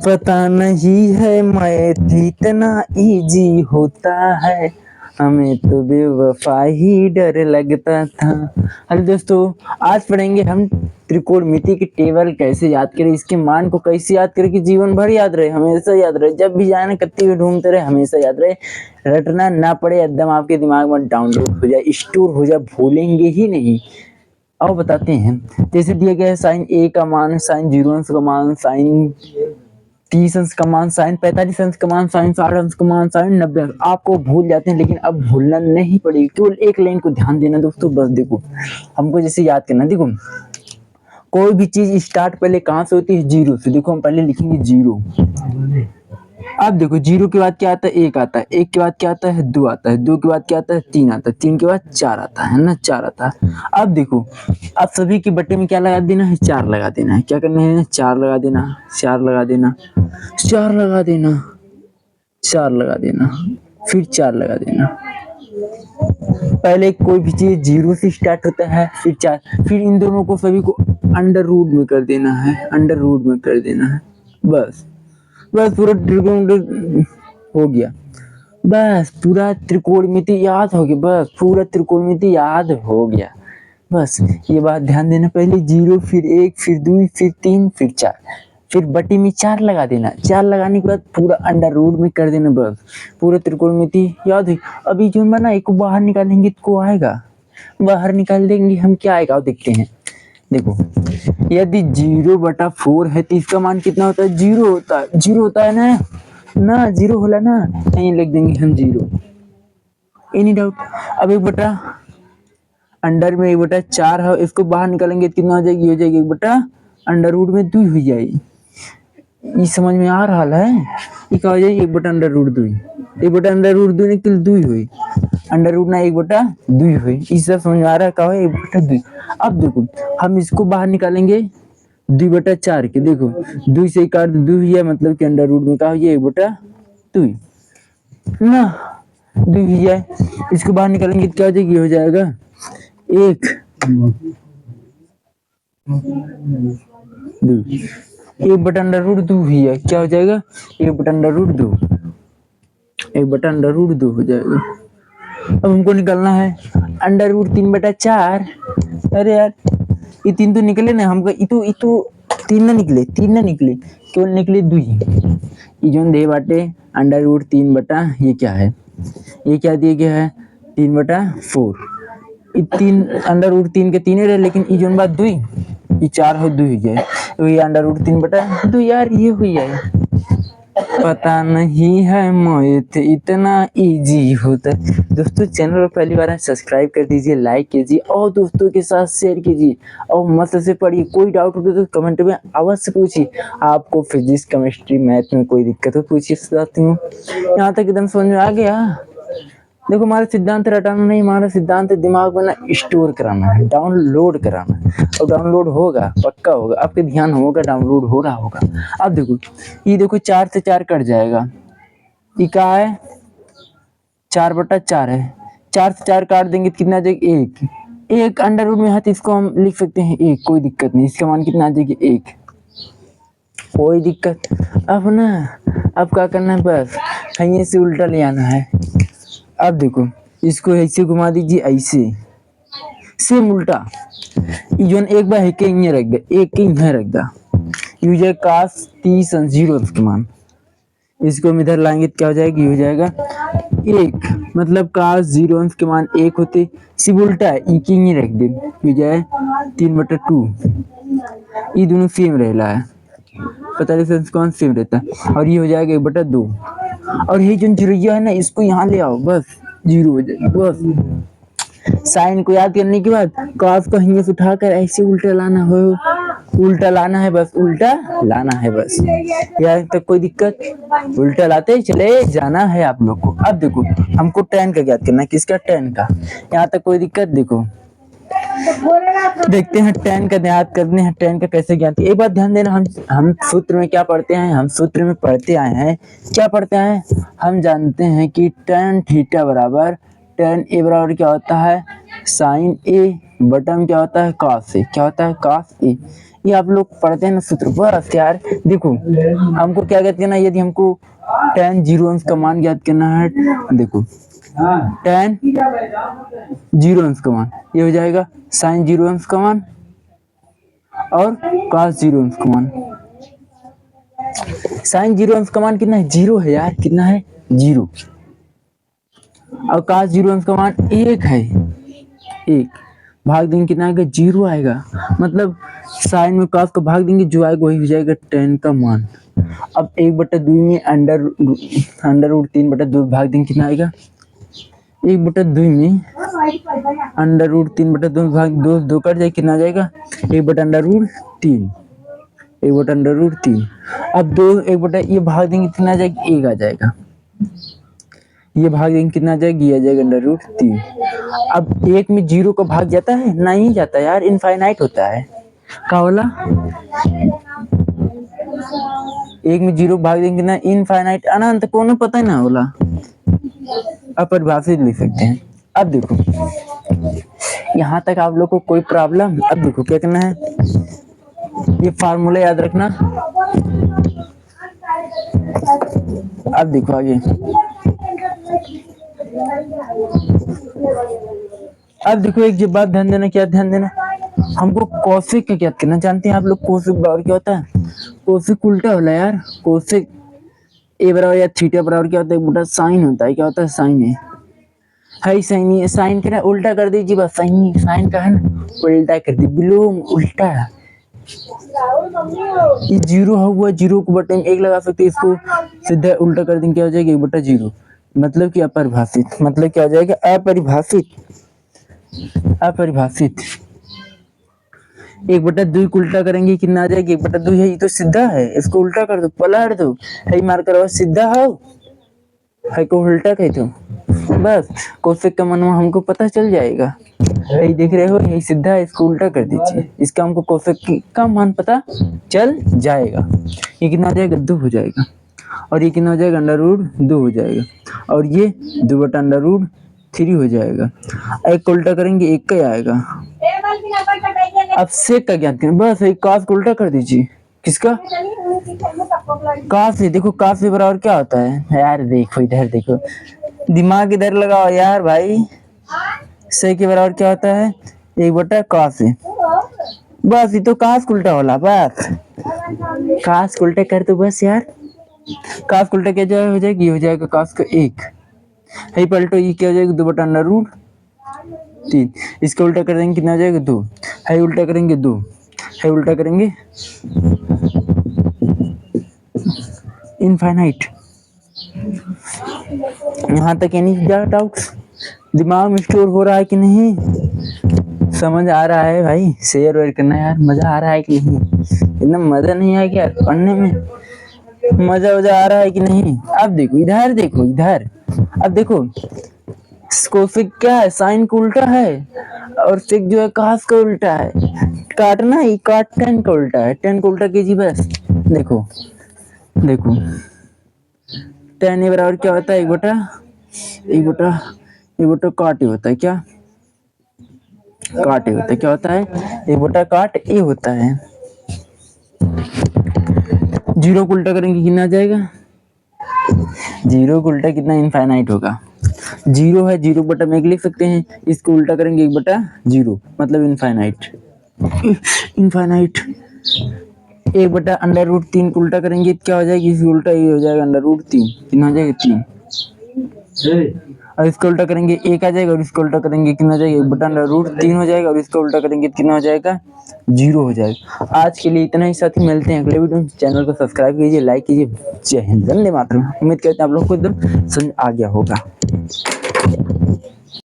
पता नहीं है मैथ इतना इजी होता है, हमें तो बेवफा ही डर लगता था। हेलो दोस्तों, आज पढ़ेंगे हम त्रिकोणमिति की टेबल कैसे याद करें, इसके मान को कैसे याद करें कि जीवन भर याद रहे, हमेशा याद रहे, जब भी जाए ना कत्ती भी ढूंढते रहे, हमेशा याद रहे, रटना ना पड़े, एकदम आपके दिमाग में डाउनलोड हो जाए, स्टोर हो जाए, भूलेंगे ही नहीं। अब बताते हैं, जैसे दिया गया है साइन ए का मान, साइन 0 अंश का मान, साइन 30 अंश का मान, साइन 45 अंश का मान, साइन 60 अंश का मान, साइन 90 अंश। आपको भूल जाते हैं, लेकिन अब भूलना नहीं पड़ेगी, केवल एक लाइन को ध्यान देना दोस्तों, बस देखो हमको जैसे याद करना। देखो कोई भी चीज स्टार्ट पहले कहाँ से होती है, 0 से। देखो हम पहले लिखेंगे 0। अब देखो 0 के बाद क्या आता है, 1 आता है, 1 के बाद क्या आता है, 2 आता है, 2 के बाद क्या आता है, 3 आता है, 3 के बाद 4 आता है ना, 4 आता है। अब देखो, अब सभी के बट्टे में क्या लगा देना है, 4 लगा देना है। क्या करना है, 4 लगा देना, 4 लगा देना, 4 लगा देना, 4 लगा देना, फिर 4 लगा देना। पहले कोई भी चीज 0 से स्टार्ट होता है, फिर 4, फिर इन दोनों को सभी को अंडर रूट में कर देना है, अंडर रूट में कर देना है। बस बस पूरा त्रिकोण हो गया, बस पूरा त्रिकोणमिति याद हो गया, बस पूरा त्रिकोणमिति याद हो गया। बस ये बात ध्यान देना, पहले 0, फिर 1, फिर 2, फिर 3, फिर 4, फिर बटी में 4 लगा देना, 4 लगाने के बाद पूरा अंडर रूट में कर देना, बस पूरा त्रिकोणमिति याद हुई। अभी जो बना एक को बाहर निकालेंगे तो को आएगा, बाहर निकाल देंगे हम, क्या आएगा और देखते हैं। देखो यदि 0/4 है तो इसका मान कितना होता है, 0 होता है, 0 होता है ना 0 होला ना, यहीं लिख देंगे हम 0, एनी डाउट। अब 1 बटा अंडर में 1/4 है, इसको बाहर निकालेंगे तो कितना हो जाएगी, हो जाएगी 1 बटा अंडर रूट में 2 हो जाएगी। ये समझ में आ रहा है, ये क्या हो जाएगी, 1 बटा अंडर रूट 2, 1 बटा अंडर रूट 2 निकल 2 हुई, अंडर रूट ना 1 बटा 2 हुई। इस सब समझ में आ रहा है, क्या है 1 बटा 2। अब देखो हम इसको बाहर निकालेंगे 2/4 के, देखो 2 से काट 2 है, मतलब कि अंडर रूट में क्या हो जाए 1 बटा 2 ना, 2 ही है। इसको बाहर निकालेंगे तो क्या हो जाएगी, हो जाएगा 1 2, 1 बटा अंडर रूट 2 ही है, क्या हो जाएगा 1 बटा अंडर रूट 2, 1 बटा अंडर रूट 2 हो जाएगा। अब हमको निकालना है अंडर रूट 3/4। अरे यार ये 3 तो निकले ना, हमको इतो 3 ना निकले, 3 ना निकले, केवल निकले 2 ही। ये जो दे बाटे अंडर रूट 3 बटा, ये क्या है, ये क्या दिया गया है 3/4। ये 3 अंडर रूट 3 के 3 रहे, लेकिन ये जो बात 2, ये 4 हो 2 ही जाए, तो ये अंडर रूट 3/2 यार, ये हुई जाए। पता नहीं है मैथ इतना इजी होता है। दोस्तों चैनल पर पहली बार है, सब्सक्राइब कर दीजिए, लाइक कीजिए और दोस्तों के साथ शेयर कीजिए और मत से पढ़िए। कोई डाउट हो तो कमेंट में अवश्य पूछिए। आपको फिजिक्स, केमिस्ट्री, मैथ में कोई दिक्कत हो पूछिए, बताती हूँ। यहाँ तक एकदम समझ में आ गया। देखो हमारा सिद्धांत रटाना नहीं, हमारा सिद्धांत दिमाग में ना स्टोर कराना है, डाउनलोड कराना है, और डाउनलोड होगा, पक्का होगा, आपके ध्यान होगा, डाउनलोड हो रहा होगा। अब देखो ये देखो 4 से 4 कट जाएगा, ये क्या है 4/4 है, 4 से 4 काट देंगे तो कितना आ जाएगा 1, 1 अंडर रूट में है तो इसको हम लिख सकते हैं 1, कोई दिक्कत नहीं, इसका मान कितना आ जाएगी 1, कोई दिक्कत। अब क्या करना है, बस कहीं से उल्टा ले आना है। अब देखो इसको ऐसे घुमा दीजिए, ऐसे सेम उल्टा, यूजन एक बार है के यहाँ रख दे, एक के यहाँ रख दा, यूजर कास 30 अंश 0 अंश के मान, इसको हम इधर लाएंगे तो क्या हो जाएगा, हो जाएगा 1, मतलब कास 0 अंश के मान 1 होते, सिर्फ उल्टा है, ई के यहाँ रख दे, हो जाए 3/2। ये दोनों सेम रहला है, 45 अंश कौन सेम रहता है, और ये हो जाएगा 1/2। और ये जो जीरो है ना, इसको यहाँ ले आओ, बस 0 हो जाएगी। बस साइन को याद करने के बाद कॉस को यहाँ से उठाकर ऐसे उल्टा लाना हो, उल्टा लाना है, बस उल्टा लाना है, बस यहाँ तक कोई दिक्कत, उल्टा लाते चले जाना है आप लोग को। अब देखो हमको tan का याद करना है, किसका, tan का, यहाँ तक कोई दिक्कत। देखो देखते हैं tan का याद करने हैं, tan का कैसे ज्ञात। एक बात ध्यान देना, हम सूत्र में क्या पढ़ते हैं, हम सूत्र में पढ़ते आए हैं, क्या पढ़ते हैं, हम जानते हैं कि tan थीटा बराबर tan a बराबर क्या होता है sin a बटा में क्या होता है cos a, क्या होता है cos a। ये आप लोग पढ़ते हैं ना सूत्र, बस यार देखो हमको क्या ज्ञात करना है, यदि हमको tan 0 अंश का मान ज्ञात करना है, देखो tan 0 अंश का मान ये हो जाएगा sin 0 अंश का मान और cos 0 अंश का मान। sin 0 अंश का मान कितना है, 0 है यार, कितना है 0, और cos 0 अंश का मान 1 है, 1 भाग देंगे कितना आएगा 0 आएगा, मतलब साइन में cos को भाग देंगे जो आएगा वही हो जाएगा tan का मान। अब 1/2 में अंडर रूट 3/2 भाग देंगे कितना आएगा, 1/2 में अंडर रूट 3/2 भाग 2 कट जाए कितना आ जाएगा 1/√3, 1/√3। अब 1 ये भाग देंगे कितना आ जाएगा 1 आ जाएगा, ये भाग देंगे कितना आ जाएगा ये आ जाएगा √3। अब 1 में 0 का भाग जाता है, नहीं जाता यार, इनफाइनाइट होता है। क्या बोला, 1 में 0 भाग देंगे कितना, इनफाइनाइट, अनंत, कौन पता है ना बोला, अपरिभाषित लिख सकते हैं। अब देखो यहाँ तक आप लोग को कोई प्रॉब्लम, अब देखो क्या करना है, ये फार्मूला याद रखना। अब देखो आगे, अब देखो एक बात ध्यान देना, क्या ध्यान देना, हमको कोसेक का क्या करना, जानते हैं आप लोग कोसेक बराबर क्या होता है, कोसेक उल्टा होला यार, कोसेक ए बराबर या थीटा बराबर क्या होता है बेटा साइन होता है, क्या होता है साइन है साइन, है साइन का उल्टा कर दीजिए बस, साइन साइन का है ना उल्टा कर दी, बिलोम उल्टा। ये 0 हुआ, 0 को बटे में 1 लगा सकते हैं, इसको सीधा उल्टा कर देंगे क्या हो जाएगा 1/0, मतलब कि अपरिभाषित, मतलब क्या हो जाएगा अपरिभाषित, अपरिभाषित। 1/2 को उल्टा करेंगे कितना आ जाएगा 1/2 है, ये तो सीधा है, इसको उल्टा कर दो, पलट दो, है मार करो सीधा है को उल्टा कह दो, बस कोसेक का मान हमको पता चल जाएगा। यही देख रहे हो, यही सीधा है, इसको उल्टा कर दीजिए, इसका हमको कोसेक का मान पता चल जाएगा। ये कितना आ जाएगा 2 हो जाएगा, और ये कितना हो जाएगा √2 हो जाएगा, और ये 2/√3 हो जाएगा। एक को उल्टा करेंगे 1 का आएगा। अब सेक का ज्ञात करें, बस एक cos को उल्टा कर दीजिए, किसका cos है, देखो cos के बराबर क्या होता है यार, देखो इधर देखो, दिमाग इधर लगाओ यार भाई, सेक के बराबर क्या होता है 1/cos है, बस ये तो cos को उल्टा होला, बस cos को उल्टा कर दो बस यार, cos को उल्टा क्या हो जाएगा, ये हो जाएगा cos का 1 है, पलटो ये क्या हो जाएगा 2/√3, इसका उल्टा कर देंगे कितना हो जाएगा 2 है, उल्टा करेंगे 2 है, उल्टा करेंगे इनफाइनाइट। यहाँ तक एनी डाउट्स, दिमाग में स्टोर हो रहा है कि नहीं, समझ आ रहा है भाई, शेयर वेयर करना यार, मजा आ रहा है कि नहीं, इतना मजा नहीं आया क्या पढ़ने में, मजा वजा आ रहा है कि नहीं। अब देखो इधर, देखो इधर, अब देखो कोसेक क्या है साइन का उल्टा है, और सेक जो है cos का उल्टा है, काटना ही काट tan का उल्टा है, tan का उल्टा कीजिए बस, देखो देखो tan ए बराबर क्या होता है 1/1 काट ए होता है, क्या काट ए होता है, क्या होता है 1 काट ए होता है। 0 को उल्टा करेंगे कितना आ जाएगा, 0 को उल्टा कितना इनफाइनाइट होगा, 0 है 0 में 1 लिख सकते हैं, इसको उल्टा करेंगे 1/0 मतलब इनफाइनाइट, इनफाइनाइट। 1/√3 को उल्टा करेंगे क्या हो जाएगी, इसको उल्टा ये हो जाएगा √3, कितना हो जाएगा 3, और इसको उल्टा करेंगे 1 आ जाएगा, और इसको उल्टा करेंगे कितना हो जाएगा 1/√3 हो जाएगा, और इसको उल्टा करेंगे कितना हो जाएगा 0 हो जाएगा। आज के लिए इतना ही साथी, मिलते हैं अगले वीडियो में, चैनल को सब्सक्राइब कीजिए, लाइक कीजिए, जय हिंद, वंदे मातरम। उम्मीद करते हैं आप लोग को एकदम समझ आ गया होगा।